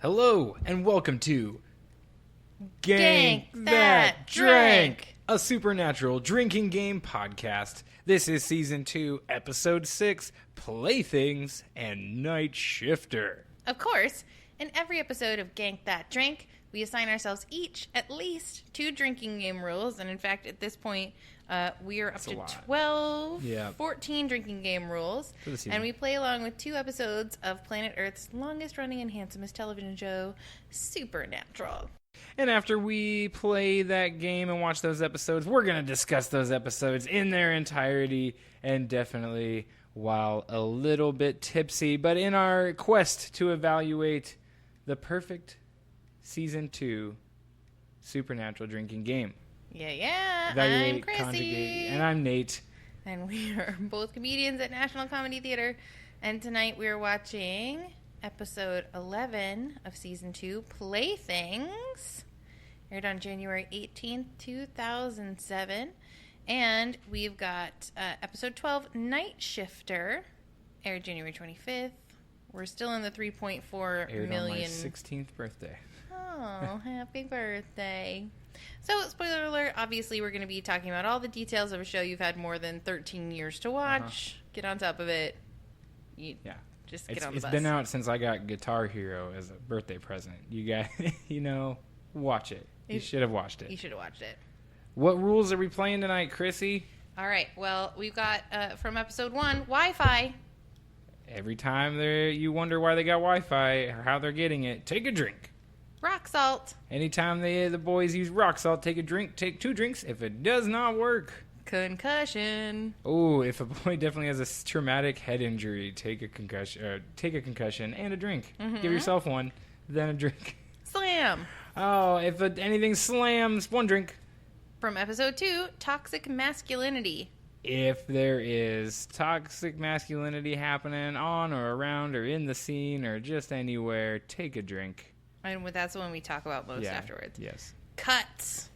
Hello, and welcome to Gank That Drank, a supernatural drinking game podcast. This is Season 2, Episode 6, Playthings and Nightshifter. Of course, in every episode of Gank That Drank, we assign ourselves each at least 2 drinking game rules. And in fact, at this point, we are up to 12, 14 drinking game rules. And we play along with 2 episodes of Planet Earth's longest running and handsomest television show, Supernatural. And after we play that game and watch those episodes, we're going to discuss those episodes in their entirety, and definitely while a little bit tipsy, but in our quest to evaluate the perfect Season 2 Supernatural drinking game. Yeah. Evaluate, I'm Chrissy. Conjugate, and I'm Nate. And we are both comedians at National Comedy Theater. And tonight we are watching Episode 11 of Season 2, Playthings. Aired on January 18th, 2007. And we've got Episode 12, Nightshifter. Aired January 25th. We're still in the 3.4 Aired million. on my 16th birthday. Oh, happy birthday. So, spoiler alert, obviously we're going to be talking about all the details of a show you've had more than 13 years to watch. Get on top of it. Just get on the bus. It's been out since I got Guitar Hero as a birthday present. You guys, watch it. You should have watched it. You should have watched it. What rules are we playing tonight, Chrissy? All right, well, we've got, from Episode 1, Wi-Fi. Every time you wonder why they got Wi-Fi or how they're getting it, take a drink. Rock salt. Anytime the boys use rock salt, take a drink. Take 2 drinks. If it does not work, concussion. Oh, if a boy definitely has a traumatic head injury, take a concussion and a drink. Mm-hmm. Give yourself one, then a drink. Slam. Oh, if anything slams, 1 drink. From Episode 2, Toxic Masculinity. If there is toxic masculinity happening on or around or in the scene or just anywhere, take a drink. And that's the one we talk about most afterwards. Yes. Cuts.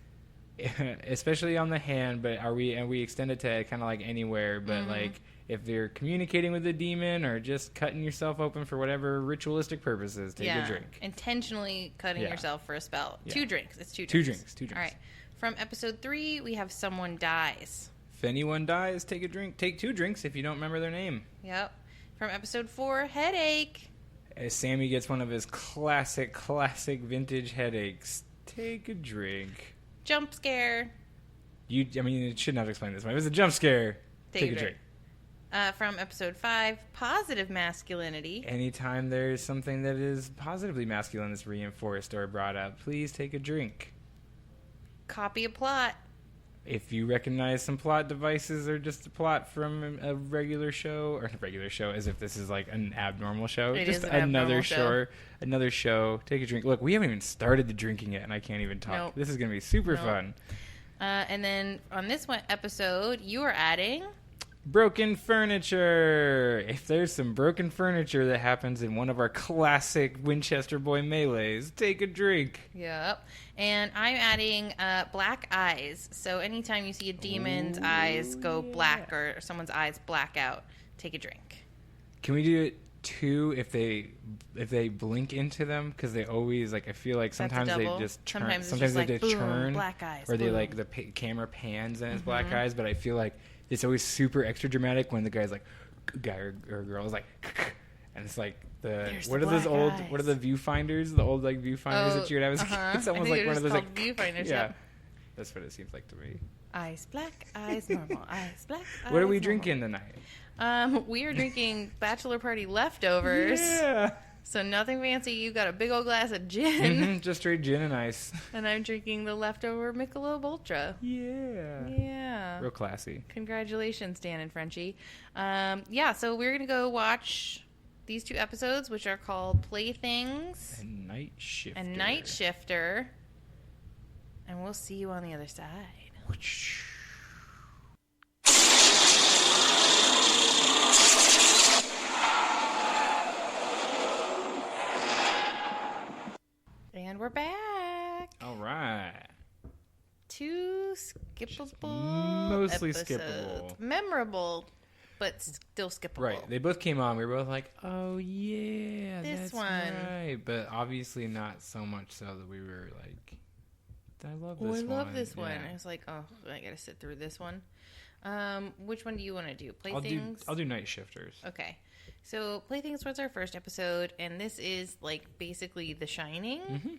Especially on the hand, but we extend it to kind of like anywhere, but like if they're communicating with a demon or just cutting yourself open for whatever ritualistic purposes, take a drink. Intentionally cutting yourself for a spell. Yeah. 2 drinks. It's 2 drinks. 2 drinks. All right. From Episode 3, we have Someone Dies. If anyone dies, take a drink. Take 2 drinks if you don't remember their name. Yep. From Episode 4, Headache. As Sammy gets one of his classic vintage headaches, take a drink. Jump scare. It should not explain this way. It was a jump scare. Take a drink. From Episode 5, Positive Masculinity. Anytime there's something that is positively masculine that's reinforced or brought up, please take a drink. Copy a plot. If you recognize some plot devices or just a plot from a regular show as if this is like an abnormal show. It just is an another show. Another show. Take a drink. Look, we haven't even started the drinking yet, and I can't even talk. Nope. This is going to be super fun. And then on this one episode, you are adding broken furniture. If there's some broken furniture that happens in one of our classic Winchester Boy melees, take a drink. Yep. And I'm adding black eyes. So anytime you see a demon's eyes go black or someone's eyes black out, take a drink. Can we do it too if they blink into them? Because they always I feel like sometimes they just turn. Sometimes they just turn. Black eyes. Or they the camera pans and it's black eyes. But I feel like it's always super extra dramatic when the guy's guy or girl is and it's like what are those old eyes. What are the viewfinders? The old viewfinders that you would have. It's almost like one of those viewfinders. Yeah, that's what it seems like to me. Eyes black, eyes normal, eyes black. What are we drinking tonight? We are drinking bachelor party leftovers. Yeah. So nothing fancy. You got a big old glass of gin. Just straight gin and ice. And I'm drinking the leftover Michelob Ultra. Yeah. Yeah. Real classy. Congratulations, Dan and Frenchie. So we're going to go watch these 2 episodes, which are called Playthings and Nightshifter. And we'll see you on the other side. And we're back. All right. 2 skippable Mostly episodes. skippable. Memorable. but still skippable. Right. They both came on. We were both like, oh, yeah, This that's one. right. But obviously not so much so that we were like, I love this one. I love this one. Yeah. I was like, oh, I got to sit through this one. Which one do you want to do? Playthings? I'll do Nightshifters. Okay. So Playthings was our first episode, and this is like basically The Shining. Mm-hmm.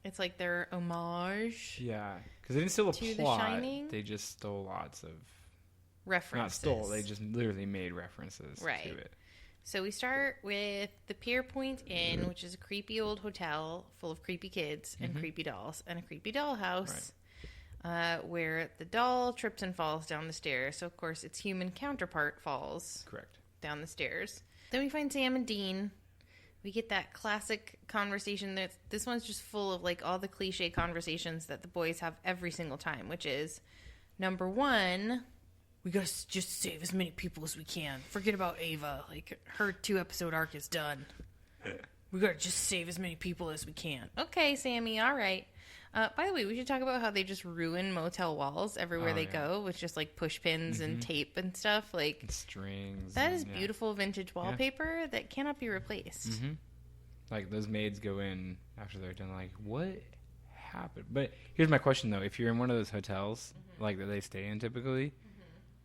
It's like their homage. Yeah. Because they didn't steal a To The plot. Shining? They just stole lots of... References. Not stole. They just literally made references to it. So we start with the Pier Point Inn, which is a creepy old hotel full of creepy kids and creepy dolls and a creepy dollhouse, where the doll trips and falls down the stairs. So, of course, its human counterpart falls down the stairs. Then we find Sam and Dean. We get that classic conversation. This one's just full of like all the cliche conversations that the boys have every single time, which is, number one... We gotta just save as many people as we can. Forget about Ava. Like, her 2-episode arc is done. We gotta just save as many people as we can. Okay, Sammy, all right. By the way, we should talk about how they just ruin motel walls everywhere they go with just, like, push pins and tape and stuff. Like, and strings. That is beautiful vintage wallpaper that cannot be replaced. Mm-hmm. Like, those maids go in after they're done, like, what happened? But here's my question, though. If you're in one of those hotels, like, that they stay in typically...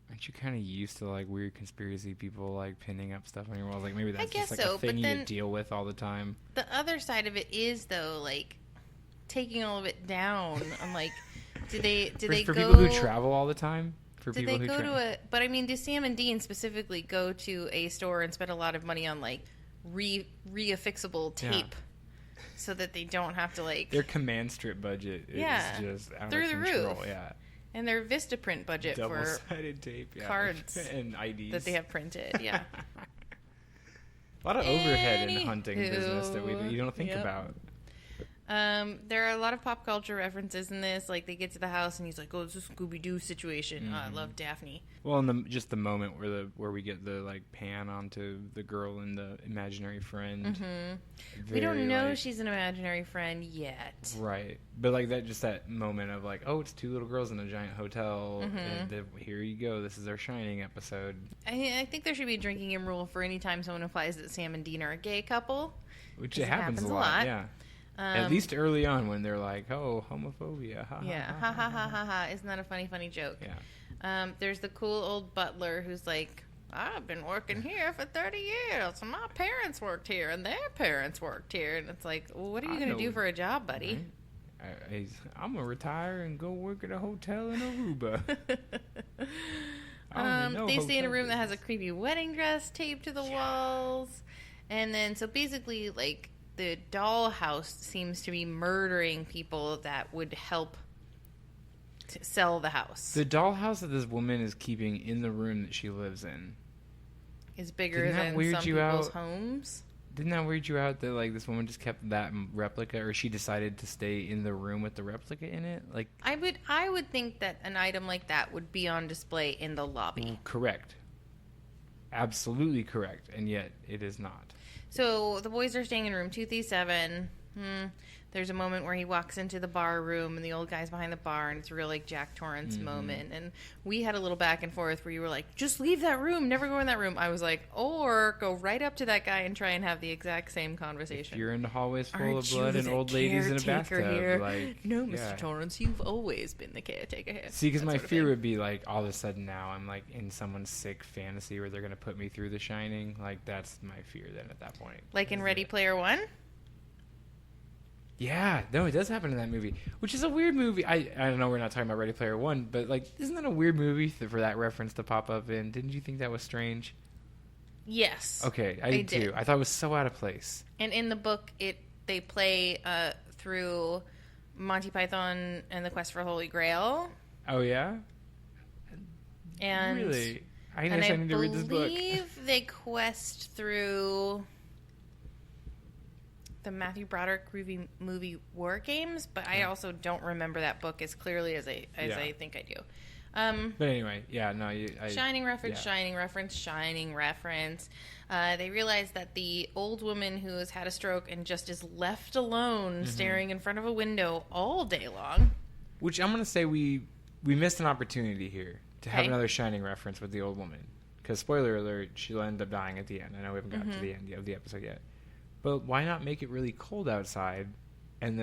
Aren't you kind of used to, like, weird conspiracy people, like, pinning up stuff on your walls? Like, maybe that's just, like, a thing you deal with all the time. The other side of it is, though, like, taking all of it down. I'm like, do they for go... people who travel all the time? Did they go to a... But, I mean, do Sam and Dean specifically go to a store and spend a lot of money on, like, reaffixable tape so that they don't have to, like... Their command strip budget is just out of control. Roof. Yeah. And their Vistaprint budget for double-sided tape, cards and IDs that they have printed, yeah. A lot of overhead in the hunting business that you don't think about. There are a lot of pop culture references in this. Like, they get to the house and he's like, "Oh, it's a Scooby-Doo situation." I love Daphne. Well, and just the moment where we get the like pan onto the girl and the imaginary friend. We don't know she's an imaginary friend yet, right? But like that moment of like, oh, it's two little girls in a giant hotel. And here you go. This is our Shining episode. I think there should be a drinking game rule for any time someone implies that Sam and Dean are a gay couple, which it happens a lot. Yeah. At least early on when they're like, oh, homophobia. Ha, ha, ha, ha, ha, ha. Isn't that a funny, funny joke? Yeah. There's the cool old butler who's like, I've been working here for 30 years. And my parents worked here and their parents worked here. And it's like, well, what are you going to do for a job, buddy? Right? I'm going to retire and go work at a hotel in Aruba. They stay in a room that has a creepy wedding dress taped to the walls. And then, so basically, like, the dollhouse seems to be murdering people that would help to sell the house. The dollhouse that this woman is keeping in the room that she lives in is bigger than some people's homes. Didn't that weird you out that like this woman just kept that replica, or she decided to stay in the room with the replica in it? Like, I would think that an item like that would be on display in the lobby. Correct. Absolutely correct, and yet it is not. So the boys are staying in room 237. There's a moment where he walks into the bar room and the old guy's behind the bar, and it's a real like Jack Torrance moment. And we had a little back and forth where you were like, just leave that room, never go in that room. I was like, or go right up to that guy and try and have the exact same conversation. If you're in the hallways full of blood and old ladies in a bathtub. Here? Like, no, Mr. Torrance, you've always been the caretaker here. See, because my fear would be like all of a sudden now I'm like in someone's sick fantasy where they're going to put me through The Shining. Like, that's my fear then at that point. Like in Ready Player One? Yeah, no, it does happen in that movie, which is a weird movie. I don't know, we're not talking about Ready Player One, but like, isn't that a weird movie for that reference to pop up in? Didn't you think that was strange? Yes. Okay, I did too. I thought it was so out of place. And in the book, they play through Monty Python and the Quest for Holy Grail. Oh yeah. And really, I need to read this book. I believe they quest through the Matthew Broderick movie War Games, but I also don't remember that book as clearly as I think I do. But anyway, yeah, no. Shining reference. They realize that the old woman who has had a stroke and just is left alone staring in front of a window all day long. Which I'm going to say we missed an opportunity here to have another Shining reference with the old woman. because spoiler alert, she'll end up dying at the end. I know we haven't gotten to the end of the episode yet, but why not make it really cold outside, and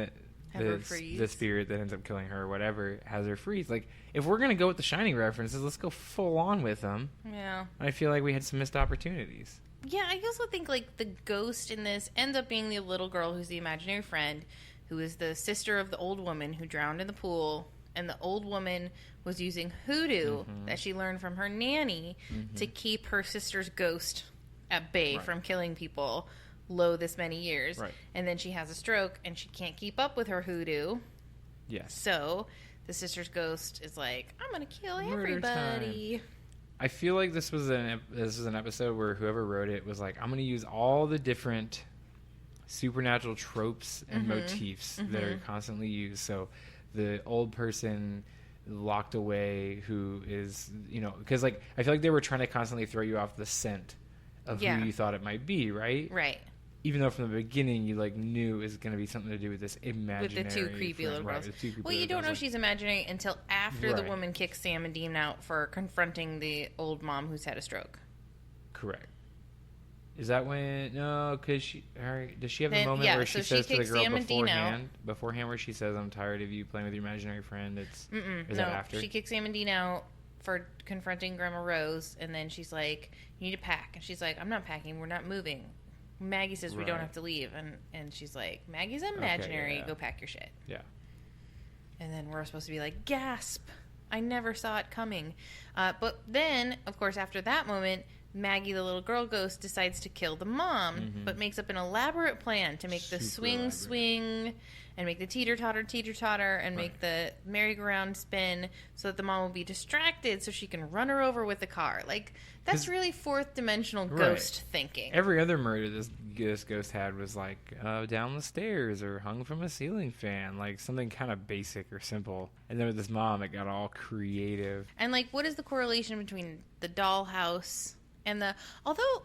the spirit that ends up killing her or whatever has her freeze? Like, if we're gonna go with the Shining references, let's go full on with them. Yeah. I feel like we had some missed opportunities. Yeah, I also think, like, the ghost in this ends up being the little girl who's the imaginary friend, who is the sister of the old woman who drowned in the pool, and the old woman was using hoodoo that she learned from her nanny to keep her sister's ghost at bay from killing people this many years. Right. And then she has a stroke, and she can't keep up with her hoodoo. Yes. So the sister's ghost is like, I'm going to kill everybody. I feel like this was an episode where whoever wrote it was like, I'm going to use all the different supernatural tropes and motifs that are constantly used. So the old person locked away who is, because like I feel like they were trying to constantly throw you off the scent of who you thought it might be, right? Right. Even though from the beginning you like knew it was going to be something to do with this imaginary with the two creepy little girls. Well, you don't know she's imaginary until after the woman kicks Sam and Dean out for confronting the old mom who's had a stroke. Correct. Is that when? No, because does she have a moment where she says to the girl beforehand where she says, "I'm tired of you playing with your imaginary friend"? Is that after? She kicks Sam and Dean out for confronting Grandma Rose, and then she's like, "You need to pack," and she's like, "I'm not packing. We're not moving." Maggie says we don't have to leave, and she's like, Maggie's imaginary. Go pack your shit. Yeah. And then we're supposed to be like, gasp! I never saw it coming. But then, of course, after that moment, Maggie, the little girl ghost, decides to kill the mom, but makes up an elaborate plan to make the swing and make the teeter-totter, and make the merry-go-round spin so that the mom will be distracted so she can run her over with the car. Like, that's really fourth-dimensional ghost thinking. Every other murder this ghost had was like down the stairs or hung from a ceiling fan, like something kind of basic or simple. And then with this mom, it got all creative. And, like, what is the correlation between the dollhouse and although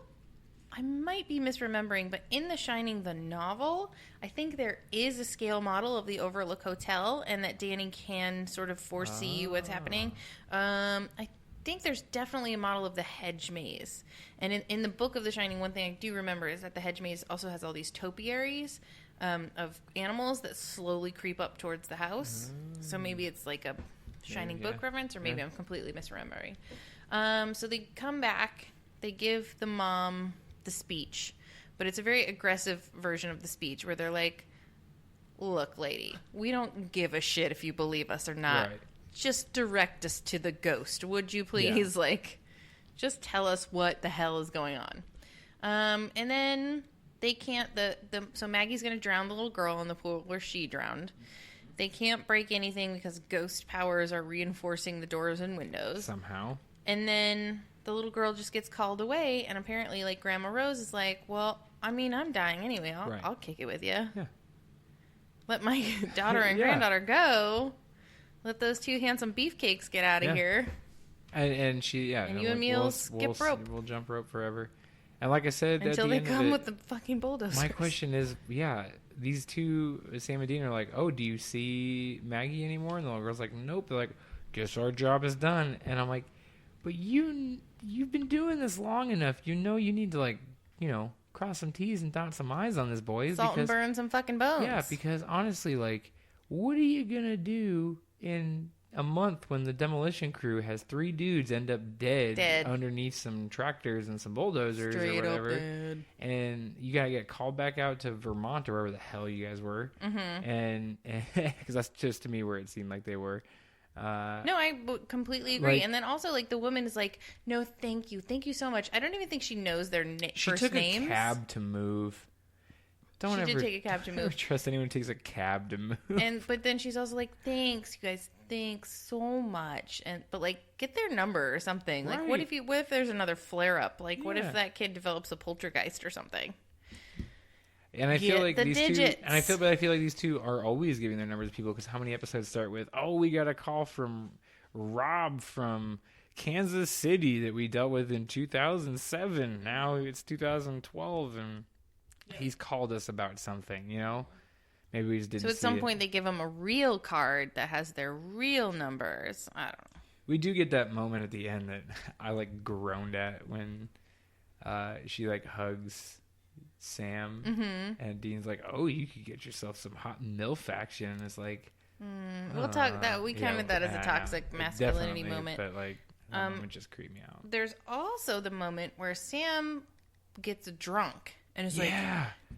I might be misremembering, but in The Shining, the novel, I think there is a scale model of the Overlook Hotel, and that Danny can sort of foresee what's happening. I think there's definitely a model of the hedge maze. And in the book of The Shining, one thing I do remember is that the hedge maze also has all these topiaries of animals that slowly creep up towards the house. So maybe it's like a Shining book reference, or maybe I'm completely misremembering. So they come back. They give the mom the speech, but it's a very aggressive version of the speech where they're like, look, lady, we don't give a shit if you believe us or not. Right. Just direct us to the ghost, would you please? Yeah. Like, just tell us what the hell is going on. And then they can't, so Maggie's going to drown the little girl in the pool where she drowned. They can't break anything because ghost powers are reinforcing the doors and windows. Somehow. And then the little girl just gets called away, and apparently, like, Grandma Rose is like, well, I mean, I'm dying anyway. I'll kick it with you. Yeah. Let my daughter and granddaughter go. Let those two handsome beefcakes get out of here. And she, and you and me will skip rope. We'll jump rope forever. And like I said, until they come with the fucking bulldozers. My question is, these two, Sam and Dean, are like, oh, do you see Maggie anymore? And the little girl's like, nope. They're like, guess our job is done. And I'm like, but you've been doing this long enough. You know you need to, like, cross some T's and dot some I's on this, boys. Salt and burn some fucking bones. Yeah, because honestly, like, what are you going to do in a month when the demolition crew has 3 dudes end up dead underneath some tractors and some bulldozers or whatever, and you gotta get called back out to Vermont or wherever the hell you guys were, and because that's just to me where it seemed like they were. No, I completely agree. Like, and then also, like, the woman is like, no, thank you so much. I don't even think she knows their first names. She took a cab to move. She did take a cab to move. Never trust anyone who takes a cab to move. But then she's also like, thanks, you guys, thanks so much. But like, get their number or something. Right. Like, what if there's another flare up? Like, what if that kid develops a poltergeist or something? And I feel like these digits. I feel like these two are always giving their numbers to people, because how many episodes start with, oh, we got a call from Rob from Kansas City that we dealt with in 2007. Now it's 2012 and he's called us about something, Maybe we just didn't see it. So at some point they give them a real card that has their real numbers. I don't know. We do get that moment at the end that I like groaned at when she like hugs Sam and Dean's like, "Oh, you could get yourself some hot MILF action." And it's like, we'll talk that. We counted that as a toxic masculinity moment, but like that moment just creeped me out. There's also the moment where Sam gets drunk and is like,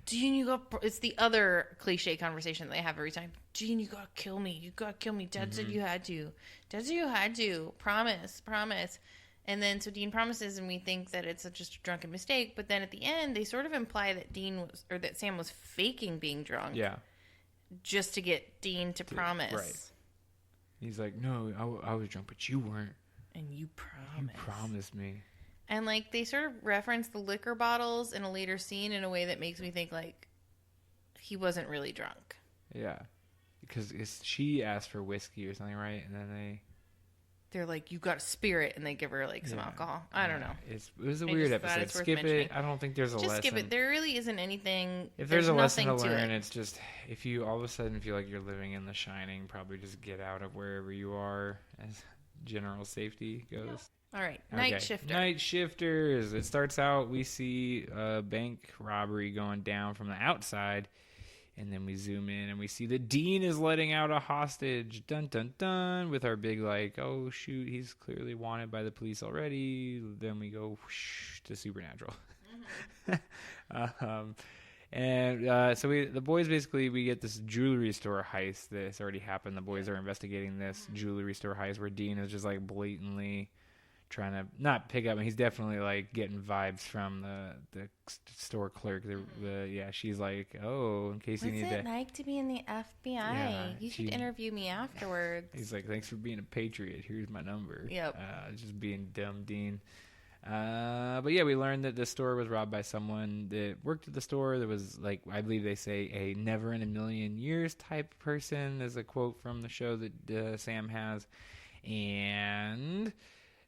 Dean, you got. It's the other cliche conversation that they have every time. Dean, you gotta kill me. You gotta kill me. Dad said you had to. Dad said you had to. Promise. And then so Dean promises, and we think that it's just a drunken mistake. But then at the end, they sort of imply that that Sam was faking being drunk. Yeah. Just to get Dean to promise. Right. He's like, no, I was drunk, but you weren't. And you promised. You promised me. And, like, they sort of reference the liquor bottles in a later scene in a way that makes me think, like, he wasn't really drunk. Yeah. Because she asked for whiskey or something, right? And then they're like, you got a spirit, and they give her, like, some alcohol. I don't know. It was a weird episode. Skip it. I don't think there's a lesson. Just skip it. There really isn't anything. If there's a lesson to learn, it's just, if you all of a sudden feel like you're living in The Shining, probably just get out of wherever you are as general safety goes. Yeah. All right, Nightshifter. Nightshifters. It starts out, we see a bank robbery going down from the outside, and then we zoom in and we see that Dean is letting out a hostage. Dun, dun, dun, with our big, like, oh, shoot, he's clearly wanted by the police already. Then we go whoosh, to Supernatural. So the boys, basically, we get this jewelry store heist that's already happened. The boys are investigating this jewelry store heist where Dean is just, like, blatantly trying to not pick up, and he's definitely like getting vibes from the store clerk. She's like, oh, in case you need What's it like to be in the FBI? Yeah, you should interview me afterwards. He's like, thanks for being a patriot. Here's my number. Yep. Just being dumb, Dean. But yeah, we learned that the store was robbed by someone that worked at the store. That was like, I believe they say, a never in a million years type person. There's a quote from the show that Sam has, and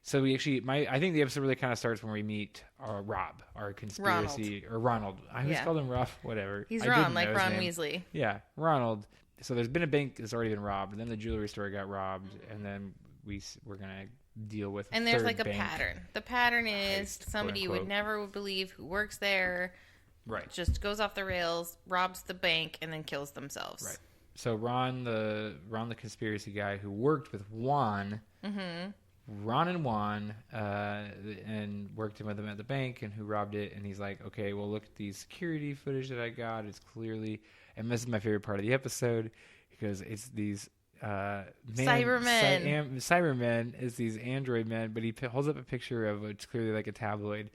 so we actually, I think the episode really kind of starts when we meet Rob, our conspiracy, or Ronald. I always called him Rob, whatever. He's Ron, like Ron Weasley. Yeah, Ronald. So there's been a bank that's already been robbed, and then the jewelry store got robbed, and then we're gonna deal with. And there's like a pattern. The pattern is somebody you would never believe who works there. Right. Just goes off the rails, robs the bank, and then kills themselves. Right. So Ron, the conspiracy guy who worked with Juan. Mm-hmm. Ron and Juan, and worked with him at the bank, and who robbed it. And he's like, okay, well, look at the security footage that I got. It's clearly, and this is my favorite part of the episode, because it's these Cybermen. Cybermen is these android men, but he holds up a picture of it's clearly like a tabloid.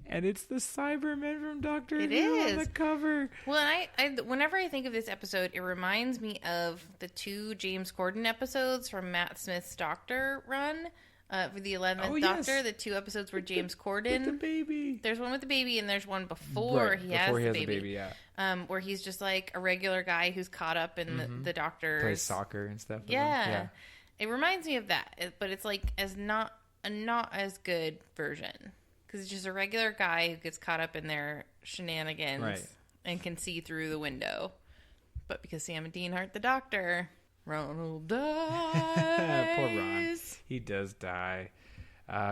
And it's the Cybermen from Doctor Who on the cover. Well, I whenever I think of this episode, it reminds me of the 2 James Corden episodes from Matt Smith's Doctor run for the 11th Doctor. Yes. The 2 episodes where James Corden. With the baby. There's one with the baby, and there's one before he has the baby. Where he's just like a regular guy who's caught up in the Doctor's. Plays soccer and stuff. Yeah. It reminds me of that, but it's like not as good version. Because it's just a regular guy who gets caught up in their shenanigans and can see through the window. But because Sam and Dean aren't the Doctor, Ronald dies. Poor Ron. He does die.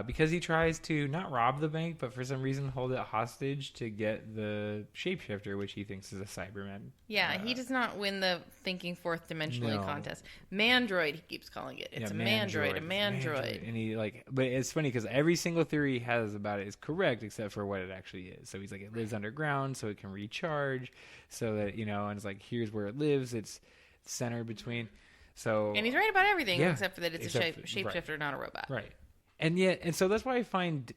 Because he tries to not rob the bank, but for some reason hold it hostage to get the shapeshifter, which he thinks is a Cyberman. Yeah, he does not win the thinking fourth dimensionally contest. Mandroid, he keeps calling it. It's a mandroid. And he but it's funny because every single theory he has about it is correct except for what it actually is. So he's like, it lives underground, so it can recharge, so that and it's like, here's where it lives. It's centered between. So and he's right about everything except for that it's a shapeshifter, not a robot. Right. And so that's why I find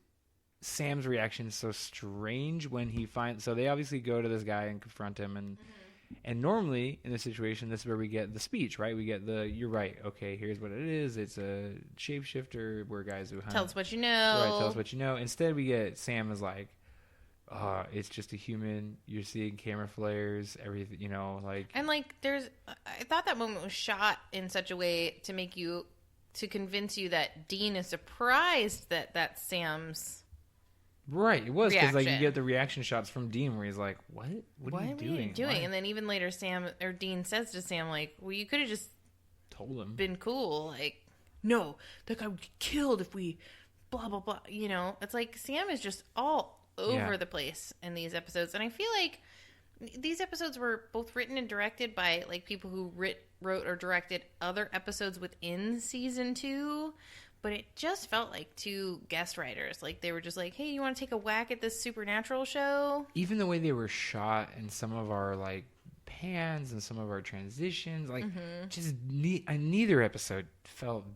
Sam's reaction so strange when he finds. So they obviously go to this guy and confront him, and normally in this situation, this is where we get the speech, right? We get you're right. Okay, here's what it is. It's a shapeshifter. We're guys who hunt. Tell us what you know. Right. Tell us what you know. Instead, we get Sam is like, it's just a human. You're seeing camera flares, everything. And I thought that moment was shot in such a way to convince you that Dean is surprised that that's Sam's right. It was because you get the reaction shots from Dean where he's like, "What? What are you doing?" And then even later, Dean says to Sam, "Like, well, you could have just told him, been cool, like." no, that guy would get killed if we blah, blah, blah. You know, it's like Sam is just all over the place in these episodes. And I feel like these episodes were both written and directed by like people who wrote or directed other episodes within season 2. But it just felt like 2 guest writers. Like, they were just like, hey, you want to take a whack at this supernatural show? Even the way they were shot and some of our, like, pans and some of our transitions, like, just neither episode felt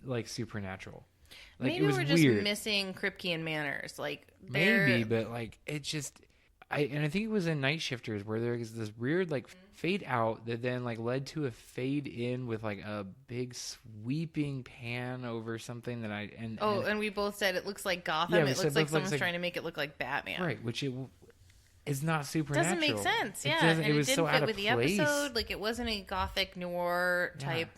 like supernatural. Like, maybe it was we're just weird. missing Kripkean manners. Like, Maybe, but, like, it just... I think it was in Nightshifters where there was this weird, like, fade out that then, like, led to a fade in with, like, a big sweeping pan over something that I... And we both said it looks like Gotham. Yeah, it looks like someone's trying to make it look like Batman. Right, which it is not supernatural. Doesn't make sense, yeah. And it was didn't so fit out of with the place. episode. Like, it wasn't a gothic noir type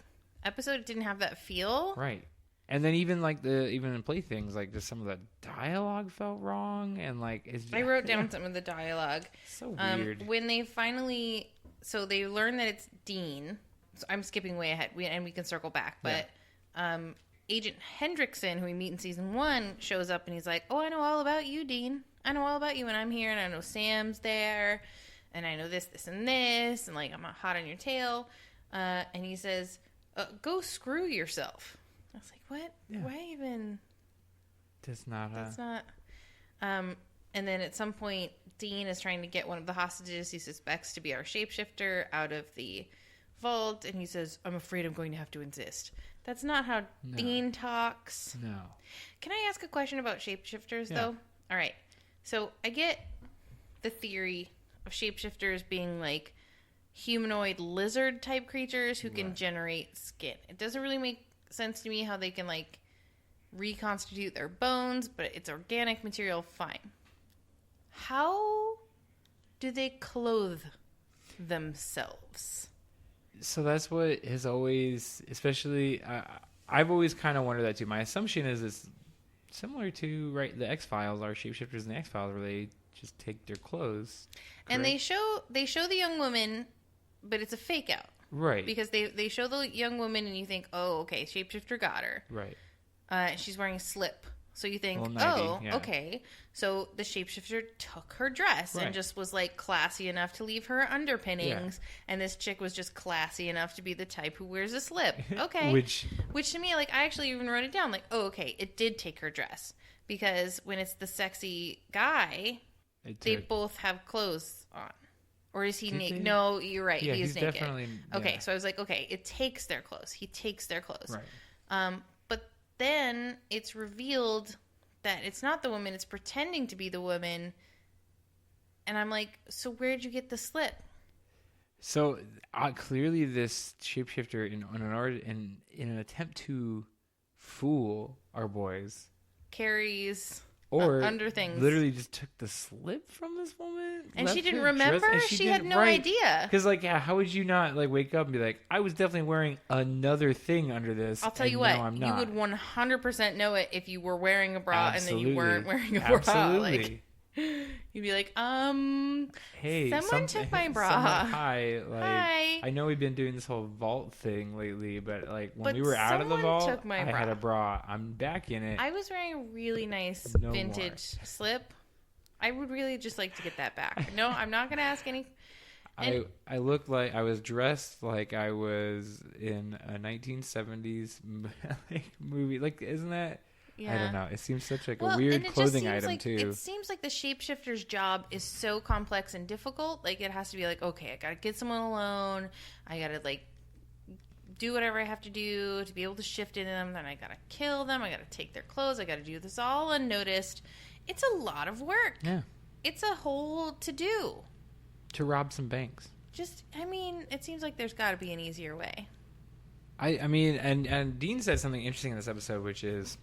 episode. It didn't have that feel. Right. And then even in Playthings, like just some of the dialogue felt wrong, and like I wrote down some of the dialogue. So weird. When they finally, so they learn that it's Dean. So I'm skipping way ahead, and we can circle back. But Agent Hendrickson, who we meet in season 1, shows up and he's like, "Oh, I know all about you, Dean. I know all about you when I'm here, and I know Sam's there, and I know this, this, and this, and like I'm hot on your tail." And he says, "Go screw yourself." I was like, what? Yeah. Why even? That's not. And then at some point, Dean is trying to get one of the hostages he suspects to be our shapeshifter out of the vault. And he says, "I'm afraid I'm going to have to insist." That's not how Dean talks. No. Can I ask a question about shapeshifters, though? All right. So I get the theory of shapeshifters being like humanoid lizard type creatures who can generate skin. It doesn't really make sense to me how they can like reconstitute their bones, but it's organic material, fine. How do they clothe themselves? So that's what has always, especially I've always kind of wondered that too. My assumption is it's similar to the X-Files, our shapeshifters in the X-Files, where they just take their clothes. Correct? And they show the young woman, but it's a fake out. Right. Because they show the young woman and you think, oh, okay, shapeshifter got her. Right. She's wearing a slip. So you think, yeah. okay. So the shapeshifter took her dress and just was like classy enough to leave her underpinnings. Yeah. And this chick was just classy enough to be the type who wears a slip. Okay. Which to me, like, I actually even wrote it down. Like, oh, okay, it did take her dress. Because when it's the sexy guy, they both have clothes on. Or is he naked? No, you're right. Yeah, he's naked. Definitely, okay, so I was like, okay, it takes their clothes. He takes their clothes. Right. But then it's revealed that it's not the woman. It's pretending to be the woman. And I'm like, so where'd you get the slip? So clearly this shapeshifter, in an attempt to fool our boys, carries... Or under things. Literally just took the slip from this woman. And she didn't remember? She had no idea. Because, like, how would you not, like, wake up and be like, I was definitely wearing another thing under this. I'll tell you what. You would 100% know it if you were wearing a bra and then you weren't wearing a bra. Absolutely. Like, you'd be like, hey, someone took my bra. Hi. I know we've been doing this whole vault thing lately, but like when we were out of the vault, I had a bra. I'm back in it. I was wearing a really nice vintage slip. I would really just like to get that back. No, I'm not going to ask any. I looked like I was dressed like I was in a 1970s movie. Like, isn't that? Yeah. I don't know. It seems such like a weird clothing item too. It seems like the shapeshifter's job is so complex and difficult. Like, it has to be like, okay, I gotta get someone alone. I gotta like do whatever I have to do to be able to shift into them. Then I gotta kill them. I gotta take their clothes. I gotta do this all unnoticed. It's a lot of work. Yeah. It's a whole to do. To rob some banks. It seems like there's got to be an easier way. I mean, and Dean said something interesting in this episode, which is,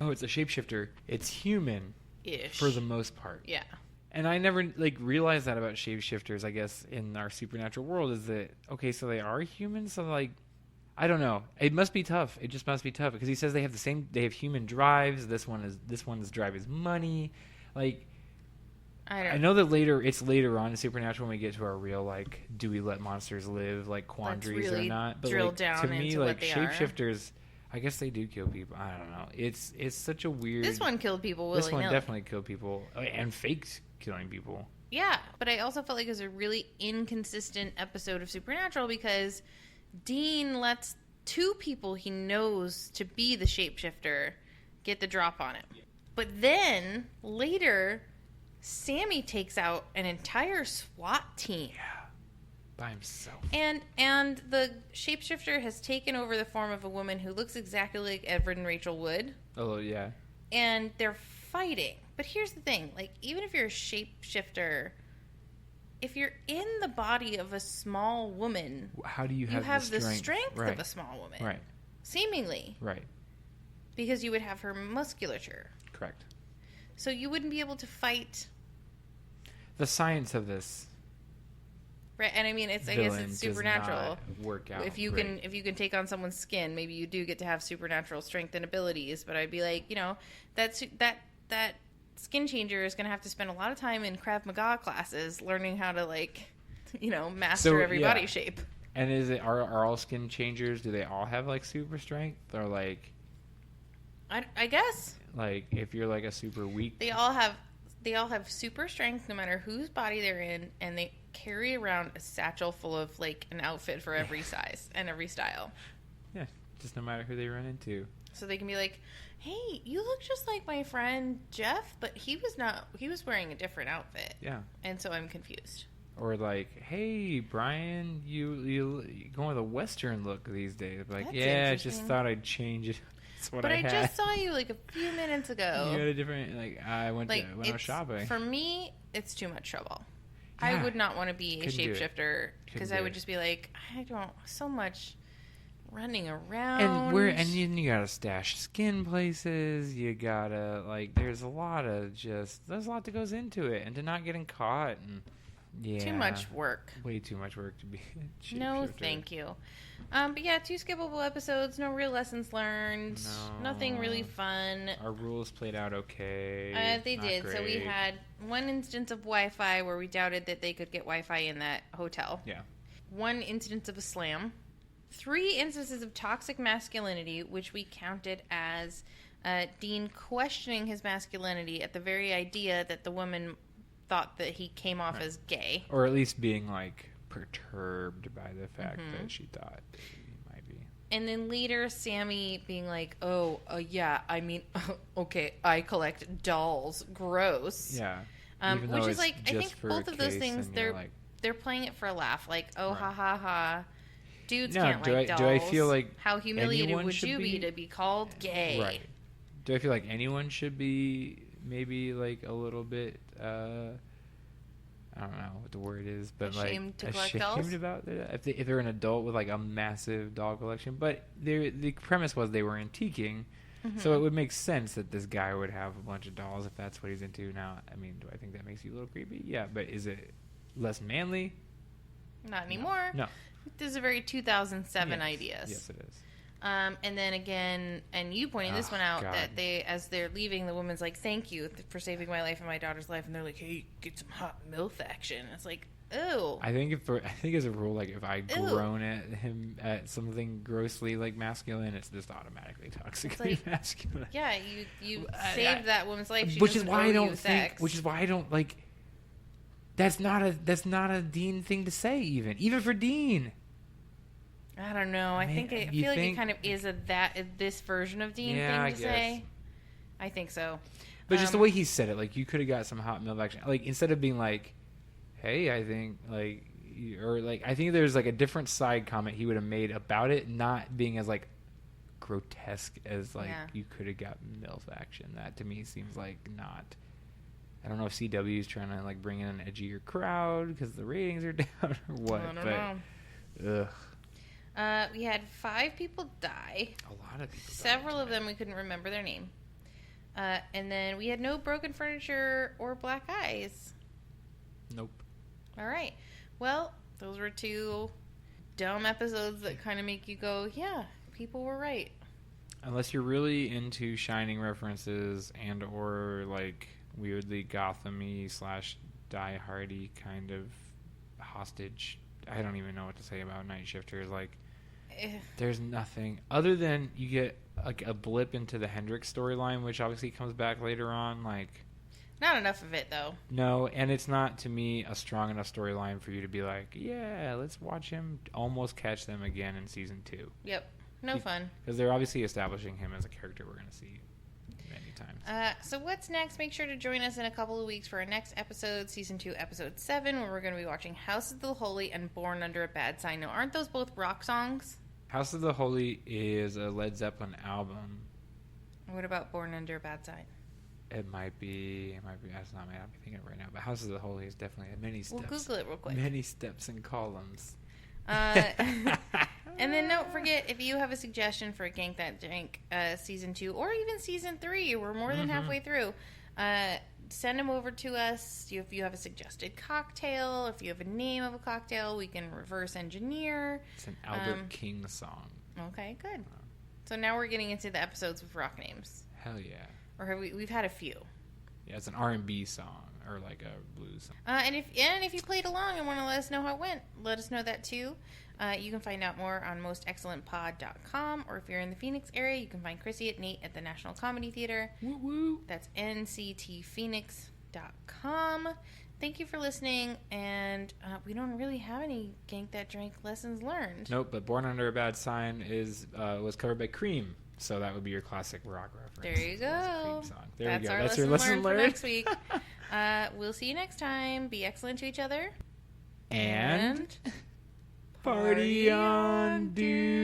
oh, it's a shapeshifter. It's human-ish for the most part. Yeah. And I never realized that about shapeshifters. I guess in our supernatural world is that okay? So they are humans. So I don't know. It must be tough. It just must be tough because he says they have human drives. This one's drive is money. Like, I know that it's later on in Supernatural when we get to our real, do we let monsters live, quandaries or not? But drill down to me, into what they shapeshifters, I guess they do kill people. I don't know. It's such a weird. This one killed people This willy-nilly. one definitely killed people and faked killing people. Yeah, but I also felt like it was a really inconsistent episode of Supernatural because Dean lets two people he knows to be the shapeshifter get the drop on him. But then, later, Sammy takes out an entire SWAT team. Yeah, by himself. And the shapeshifter has taken over the form of a woman who looks exactly like Edward and Rachel Wood. Oh, yeah. And they're fighting. But here's the thing. Like, even if you're a shapeshifter, if you're in the body of a small woman... How do you have the strength right. of a small woman. Right. Seemingly. Right. Because you would have her musculature. Correct. So you wouldn't be able to fight... The science of this... Right, and I mean, I guess it's supernatural. Work out. If you can take on someone's skin, maybe you do get to have supernatural strength and abilities. But I'd be like, that skin changer is going to have to spend a lot of time in Krav Maga classes learning how to master every body shape. And are all skin changers? Do they all have like super strength or like? I guess. Like if you're like a super weak. They all have super strength no matter whose body they're in, and they carry around a satchel full of like an outfit for every size and every style. Yeah, just no matter who they run into. So they can be like, "Hey, you look just like my friend Jeff, but he was wearing a different outfit." Yeah. And so I'm confused. Or like, "Hey, Brian, you going with a Western look these days?" Like, That's yeah, I just thought I'd change it. That's what but I had. just saw you like a few minutes ago. You had a different I went out shopping. For me, it's too much trouble. Yeah. I would not want to be a shapeshifter because I would it. just be like, I don't so much running around. And you gotta stash skin places. You gotta there's a lot that goes into it, and to not getting caught and too much work. Way too much work to be. A no, thank you. But yeah, 2 skippable episodes, no real lessons learned, nothing really fun. Our rules played out okay. They did. Great. So we had one instance of Wi-Fi where we doubted that they could get Wi-Fi in that hotel. Yeah. 1 instance of a slam. 3 instances of toxic masculinity, which we counted as Dean questioning his masculinity at the very idea that the woman thought that he came off as gay. Or at least being perturbed by the fact that she thought he might be. And then later, Sammy being like, yeah, I mean, okay, I collect dolls. Gross. Yeah. Which is I think both of those things, they're playing it for a laugh. Like, ha ha ha. Dudes can't like dolls. Do I feel like how humiliated would you be to be called gay? Right. Do I feel like anyone should be maybe a little bit I don't know what the word is, but ashamed to collect dolls? About that if they're an adult with a massive doll collection. But the premise was they were antiquing, so it would make sense that this guy would have a bunch of dolls if that's what he's into. Now, I mean, do I think that makes you a little creepy? Yeah, but is it less manly? Not anymore. No. This is a very 2007 idea. Yes, it is. And then again, and you pointing this one out, that as they're leaving, the woman's like, "Thank you for saving my life and my daughter's life," and they're like, "Hey, get some hot MILF action." It's like, ew. I think as a rule, if I groan at him at something grossly masculine, it's just automatically toxically masculine. Yeah, you saved that woman's life. Which is why I don't think. Which is why I don't like. That's not a Dean thing to say, even for Dean. I don't know. I feel like it kind of is this version of Dean thing to say. I think so. But just the way he said it, you could have got some hot milk action. Instead of being like, "Hey, I think I think there's a different side comment he would have made about it, not being as grotesque as you could have got MILF action. That to me seems not. I don't know if CW is trying to bring in an edgier crowd because the ratings are down or what. I don't know. Ugh. We had 5 people die. A lot of people. Several of them we couldn't remember their name. And then we had no broken furniture or black eyes. Nope. All right. Well, those were 2 dumb episodes that kind of make you go, yeah, people were right. Unless you're really into Shining references and or weirdly Gotham-y / Die Hardy kind of hostage. I don't even know what to say about Nightshifters. There's nothing other than you get like a blip into the Hendrix storyline, which obviously comes back later on. Like, not enough of it though. No, and it's not to me a strong enough storyline for you to be like, yeah, let's watch him almost catch them again in season 2. Yep, no fun. Because they're obviously establishing him as a character we're going to see many times. So what's next? Make sure to join us in a couple of weeks for our next episode, season 2, episode 7, where we're going to be watching House of the Holy and Born Under a Bad Sign. Now, aren't those both rock songs? House of the Holy is a Led Zeppelin album. What about Born Under a Bad Sign? It might be. That's not what I'm thinking right now. But House of the Holy is definitely many steps. We'll Google it real quick. Many steps and columns. And then don't forget, if you have a suggestion for Gank That Drank season 2 or even season 3, we're more than halfway through. Send them over to us. If you have a suggested cocktail, if you have a name of a cocktail, we can reverse engineer. It's an Albert King song. Okay, good. So now we're getting into the episodes with rock names. Hell yeah. Or have we've had a few. Yeah, it's an R&B song or like a blues song. And if you played along and want to let us know how it went, let us know that too. You can find out more on mostexcellentpod.com, or if you're in the Phoenix area, you can find Chrissy at Nate at the National Comedy Theater. Woo woo. That's nctphoenix.com. Thank you for listening, and we don't really have any Gank That Drank lessons learned. Nope, but Born Under a Bad Sign was covered by Cream, so that would be your classic rock reference. There you go. There That's we go. our That's your lesson learned learned for next week. We'll see you next time. Be excellent to each other. And party on, dude.